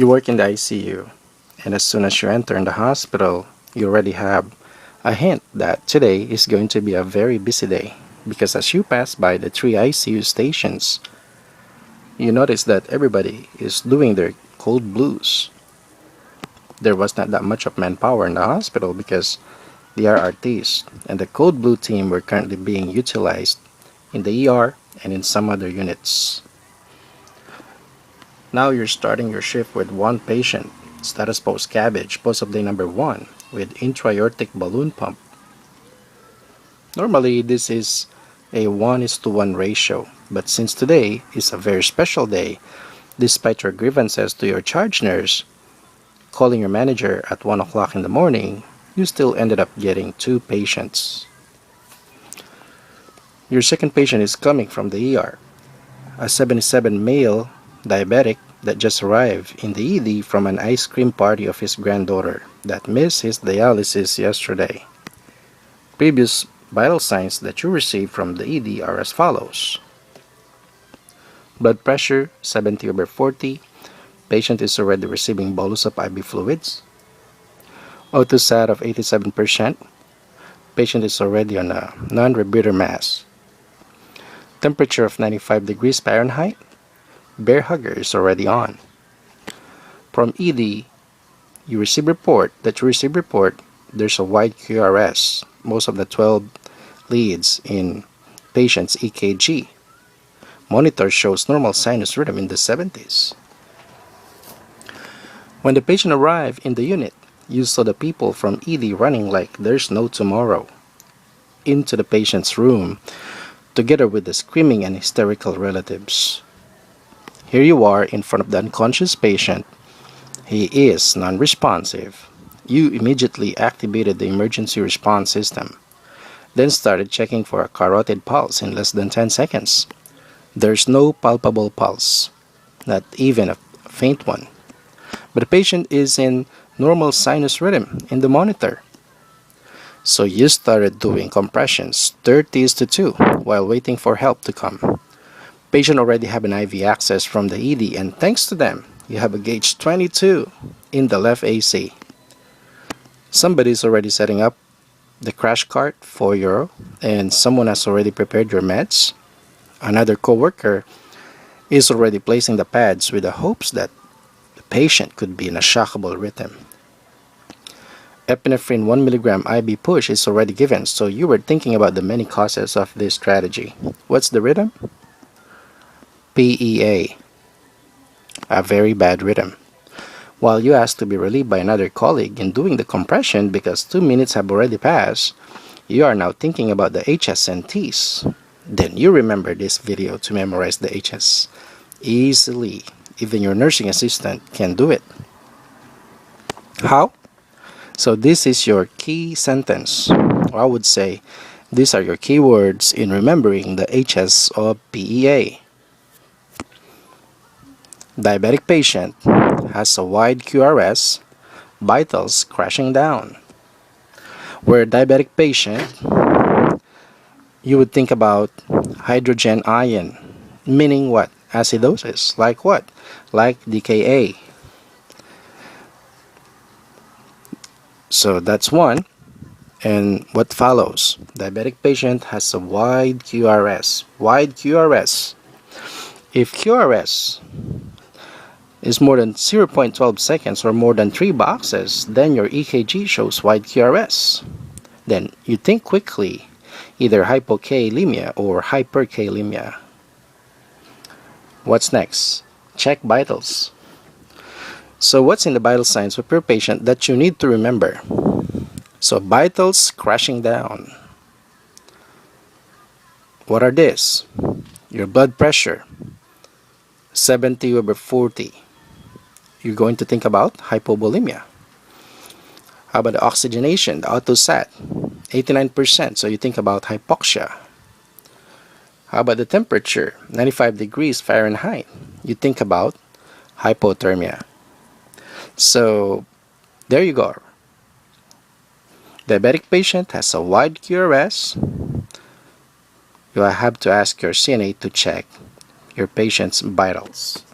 You work in the ICU, and as soon as you enter in the hospital, you already have a hint that today is going to be a very busy day, because as you pass by the 3 ICU stations, you notice that everybody is doing their cold blues. There was not that much of manpower in the hospital because the RRTs and the cold blue team were currently being utilized in the ER and in some other units. Now you're starting your shift with one patient, status post cabbage, post of day number 1, with intra-aortic balloon pump. Normally this is a 1:1 ratio, but since today is a very special day, despite your grievances to your charge nurse, calling your manager at 1 o'clock in the morning, you still ended up getting 2 patients. Your second patient is coming from the ER, a 77 male diabetic that just arrived in the ED from an ice cream party of his granddaughter that missed his dialysis yesterday. Previous vital signs that you received from the ED are as follows. Blood pressure 70/40. Patient is already receiving bolus of IV fluids. O2 sat of 87%. Patient is already on a non-rebreather mask. Temperature of 95 degrees Fahrenheit. Bear hugger is already on. From ED, there's a wide QRS, most of the 12 leads in patient's EKG. Monitor shows normal sinus rhythm in the 70s. When the patient arrived in the unit, you saw the people from ED running like there's no tomorrow into the patient's room, together with the screaming and hysterical relatives. Here you are in front of the unconscious patient. He is non-responsive. You immediately activated the emergency response system, then started checking for a carotid pulse in less than 10 seconds. There's no palpable pulse, not even a faint one. But the patient is in normal sinus rhythm in the monitor. So you started doing compressions 30:2 while waiting for help to come. Patient already have an IV access from the ED, and thanks to them, you have a gauge 22 in the left AC. Somebody is already setting up the crash cart for €4, and someone has already prepared your meds. Another coworker is already placing the pads with the hopes that the patient could be in a shockable rhythm. Epinephrine 1 mg IV push is already given, so you were thinking about the many causes of this strategy. What's the rhythm? PEA, a very bad rhythm. While you asked to be relieved by another colleague in doing the compression because 2 minutes have already passed, you are now thinking about the HS and Ts. Then you remember this video to memorize the HS easily. Even your nursing assistant can do it. How? So this is your key sentence, or I would say these are your keywords in remembering the HS of PEA. Diabetic patient has a wide QRS, vitals crashing down. Where diabetic patient, you would think about hydrogen ion, meaning what? Acidosis, like what? Like DKA. So that's one. And what follows? Diabetic patient has a wide QRS. Wide QRS. If QRS is more than 0.12 seconds or more than 3 boxes, then your EKG shows wide QRS. Then you think quickly, either hypokalemia or hyperkalemia. What's next? Check vitals. So what's in the vital signs of your patient that you need to remember? So vitals crashing down. What are these? Your blood pressure 70/40. You're going to think about hypovolemia. How about the oxygenation, the O2 sat 89%, so you think about hypoxia. How about the temperature, 95 degrees Fahrenheit? You think about hypothermia. So there you go. Diabetic patient has a wide QRS. You have to ask your CNA to check your patient's vitals.